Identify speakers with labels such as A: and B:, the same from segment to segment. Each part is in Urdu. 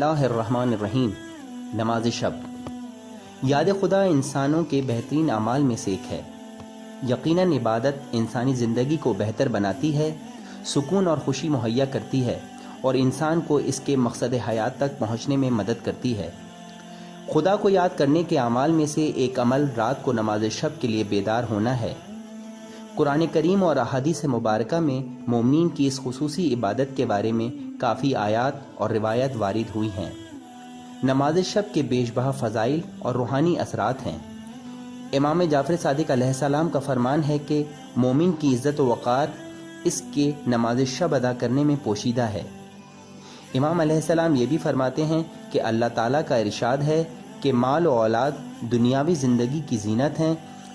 A: اللہ الرحمن الرحیم۔ نماز شب۔ یاد خدا انسانوں کے بہترین اعمال میں سے ایک ہے۔ یقیناً عبادت انسانی زندگی کو بہتر بناتی ہے، سکون اور خوشی مہیا کرتی ہے اور انسان کو اس کے مقصد حیات تک پہنچنے میں مدد کرتی ہے۔ خدا کو یاد کرنے کے اعمال میں سے ایک عمل رات کو نماز شب کے لیے بیدار ہونا ہے۔ قرآن کریم اور احادیث مبارکہ میں مومنین کی اس خصوصی عبادت کے بارے میں کافی آیات اور روایات وارد ہوئی ہیں۔ نماز شب کے بیش بہا فضائل اور روحانی اثرات ہیں۔ امام جعفر صادق علیہ السلام کا فرمان ہے کہ مومن کی عزت و وقار اس کے نماز شب ادا کرنے میں پوشیدہ ہے۔ امام علیہ السلام یہ بھی فرماتے ہیں کہ اللہ تعالیٰ کا ارشاد ہے کہ مال و اولاد دنیاوی زندگی کی زینت ہیں،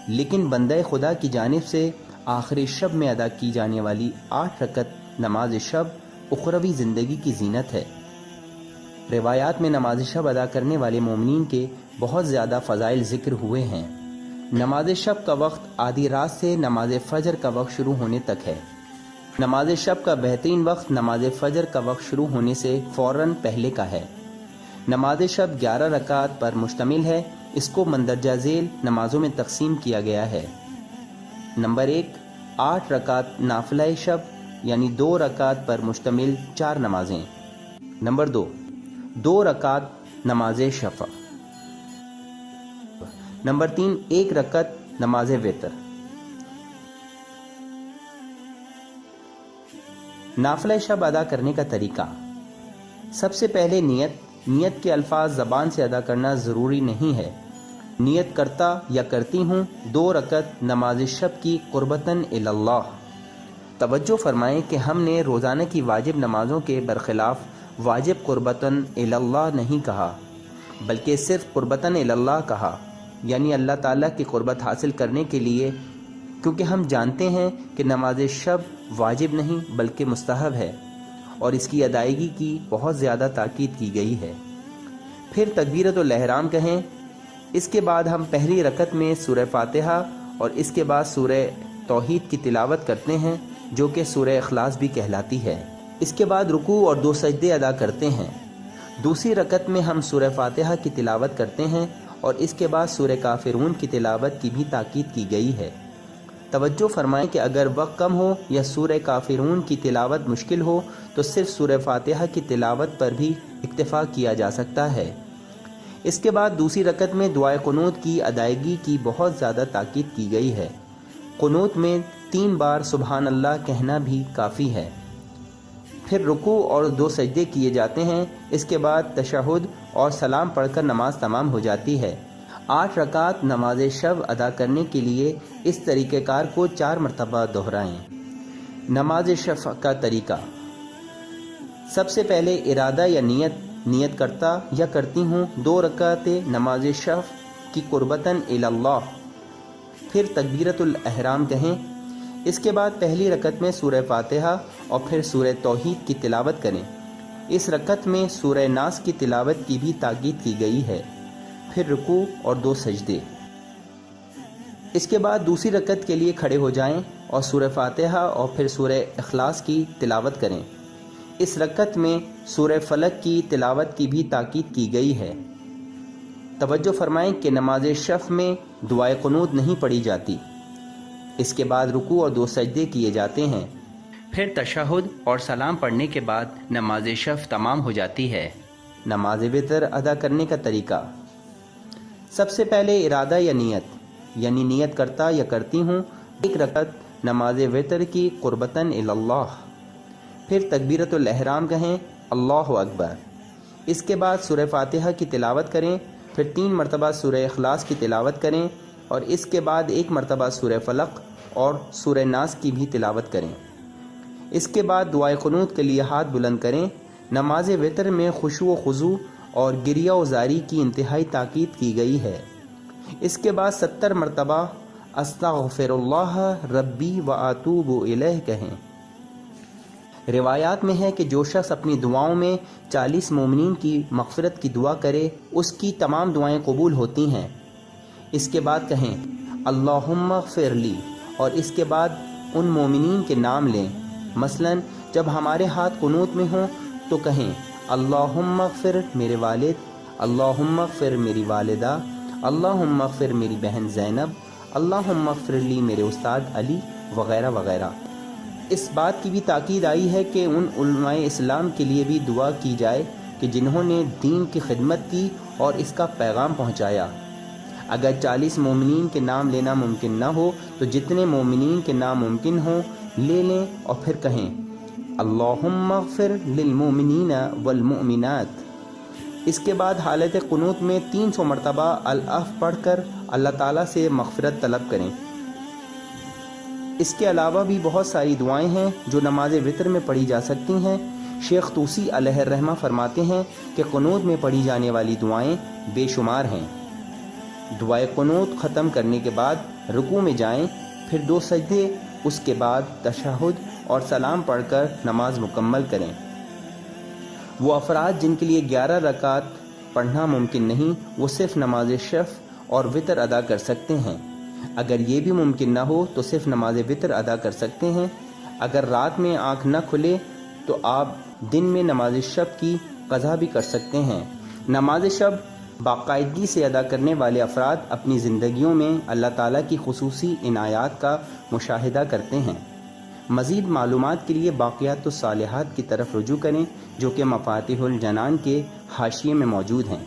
A: لیکن بندہ خدا کی جانب سے آخری شب میں ادا کی جانے والی 8 رکعت نماز شب اخروی زندگی کی زینت ہے۔ روایات میں نماز شب ادا کرنے والے مومنین کے بہت زیادہ فضائل ذکر ہوئے ہیں۔ نماز شب کا وقت آدھی رات سے نماز فجر کا وقت شروع ہونے تک ہے۔ نماز شب کا بہترین وقت نماز فجر کا وقت شروع ہونے سے فوراً پہلے کا ہے۔ نماز شب 11 رکعات پر مشتمل ہے۔ اس کو مندرجہ ذیل نمازوں میں تقسیم کیا گیا ہے۔ نمبر 1، 8 رکعات نافلہ شب یعنی 2 رکعات پر مشتمل 4 نمازیں۔ نمبر 2، 2 رکعات نماز شفع۔ نمبر 3، 1 رکعت نماز وتر۔ نافلہ شب ادا کرنے کا طریقہ۔ سب سے پہلے نیت کے الفاظ زبان سے ادا کرنا ضروری نہیں ہے۔ نیت کرتا یا کرتی ہوں 2 رکعت نماز شب کی قربتاً اللہ۔ توجہ فرمائیں کہ ہم نے روزانہ کی واجب نمازوں کے برخلاف واجب قربتاً اللہ نہیں کہا، بلکہ صرف قربتاً اللہ کہا، یعنی اللہ تعالیٰ کی قربت حاصل کرنے کے لیے، کیونکہ ہم جانتے ہیں کہ نماز شب واجب نہیں بلکہ مستحب ہے اور اس کی ادائیگی کی بہت زیادہ تاکید کی گئی ہے۔ پھر تکبیرۃ الاحرام کہیں۔ اس کے بعد ہم پہلی رکعت میں سورہ فاتحہ اور اس کے بعد سورہ توحید کی تلاوت کرتے ہیں، جو کہ سورہ اخلاص بھی کہلاتی ہے۔ اس کے بعد رکوع اور 2 سجدے ادا کرتے ہیں۔ دوسری رکعت میں ہم سورہ فاتحہ کی تلاوت کرتے ہیں اور اس کے بعد سورہ کافرون کی تلاوت کی بھی تاکید کی گئی ہے۔ توجہ فرمائیں کہ اگر وقت کم ہو یا سورہ کافرون کی تلاوت مشکل ہو تو صرف سورہ فاتحہ کی تلاوت پر بھی اکتفا کیا جا سکتا ہے۔ اس کے بعد دوسری رکعت میں دعائے قنوت کی ادائیگی کی بہت زیادہ تاکید کی گئی ہے۔ قنوت میں 3 بار سبحان اللہ کہنا بھی کافی ہے۔ پھر رکوع اور 2 سجدے کیے جاتے ہیں۔ اس کے بعد تشہد اور سلام پڑھ کر نماز تمام ہو جاتی ہے۔ 8 رکعات نماز شب ادا کرنے کے لیے اس طریقہ کار کو 4 مرتبہ دہرائیں۔ نماز شفع کا طریقہ۔ سب سے پہلے ارادہ یا نیت کرتا یا کرتی ہوں 2 رکعت نماز شفع کی قربتاً اللہ۔ پھر تکبیرۃ الاحرام کہیں۔ اس کے بعد پہلی رکعت میں سورہ فاتحہ اور پھر سورہ توحید کی تلاوت کریں۔ اس رکعت میں سورہ ناس کی تلاوت کی بھی تاکید کی گئی ہے۔ پھر رکوع اور 2 سجدے۔ اس کے بعد دوسری رکعت کے لیے کھڑے ہو جائیں اور سورہ فاتحہ اور پھر سورہ اخلاص کی تلاوت کریں۔ اس رکعت میں سورہ فلق کی تلاوت کی بھی تاکید کی گئی ہے۔ توجہ فرمائیں کہ نماز شفع میں دعائے قنوت نہیں پڑھی جاتی۔ اس کے بعد رکوع اور 2 سجدے کیے جاتے ہیں۔ پھر تشہد اور سلام پڑھنے کے بعد نماز شفع تمام ہو جاتی ہے۔ نماز وتر ادا کرنے کا طریقہ۔ سب سے پہلے ارادہ یا نیت کرتا یا کرتی ہوں 1 رکعت نماز وتر کی قربتاً اللہ۔ پھر تکبیرۃ الاحرام کہیں، اللہ اکبر۔ اس کے بعد سورہ فاتحہ کی تلاوت کریں، پھر 3 مرتبہ سورہ اخلاص کی تلاوت کریں اور اس کے بعد 1 مرتبہ سورہ فلق اور سورہ ناس کی بھی تلاوت کریں۔ اس کے بعد دعائے قنوت کے لیے ہاتھ بلند کریں۔ نماز وتر میں خشوع و خضوع اور گریہ و زاری کی انتہائی تاکید کی گئی ہے۔ اس کے بعد 70 مرتبہ استغفر اللہ ربی و اتوب الیہ کہیں۔ روایات میں ہے کہ جو شخص اپنی دعاؤں میں 40 مومنین کی مغفرت کی دعا کرے اس کی تمام دعائیں قبول ہوتی ہیں۔ اس کے بعد کہیں اللہم اغفر لی اور اس کے بعد ان مومنین کے نام لیں۔ مثلا جب ہمارے ہاتھ قنوت میں ہوں تو کہیں اللہم اغفر میرے والد، اللہم اغفر میری والدہ، اللہم اغفر میری بہن زینب، اللہم اغفر لی میرے استاد علی، وغیرہ وغیرہ۔ اس بات کی بھی تاکید آئی ہے کہ ان علماء اسلام کے لیے بھی دعا کی جائے کہ جنہوں نے دین کی خدمت کی اور اس کا پیغام پہنچایا۔ اگر 40 مومنین کے نام لینا ممکن نہ ہو تو جتنے مومنین کے نام ممکن ہوں لے لیں اور پھر کہیں اللہم اغفر للمؤمنین والمؤمنات۔ اس کے بعد حالت قنوت میں 300 مرتبہ الاف پڑھ کر اللہ تعالیٰ سے مغفرت طلب کریں۔ اس کے علاوہ بھی بہت ساری دعائیں ہیں جو نماز وتر میں پڑھی جا سکتی ہیں۔ شیخ طوسی علیہ الرحمہ فرماتے ہیں کہ قنوت میں پڑھی جانے والی دعائیں بے شمار ہیں۔ دعائے قنوت ختم کرنے کے بعد رکوع میں جائیں، پھر 2 سجدے، اس کے بعد تشہد اور سلام پڑھ کر نماز مکمل کریں۔ وہ افراد جن کے لیے 11 رکعت پڑھنا ممکن نہیں، وہ صرف نماز شفع اور وتر ادا کر سکتے ہیں۔ اگر یہ بھی ممکن نہ ہو تو صرف نماز وتر ادا کر سکتے ہیں۔ اگر رات میں آنکھ نہ کھلے تو آپ دن میں نماز شب کی قضا بھی کر سکتے ہیں۔ نماز شب باقاعدگی سے ادا کرنے والے افراد اپنی زندگیوں میں اللہ تعالیٰ کی خصوصی عنایات کا مشاہدہ کرتے ہیں۔ مزید معلومات کے لیے باقیات الصالحات کی طرف رجوع کریں جو کہ مفاتیح الجنان کے حاشیے میں موجود ہیں۔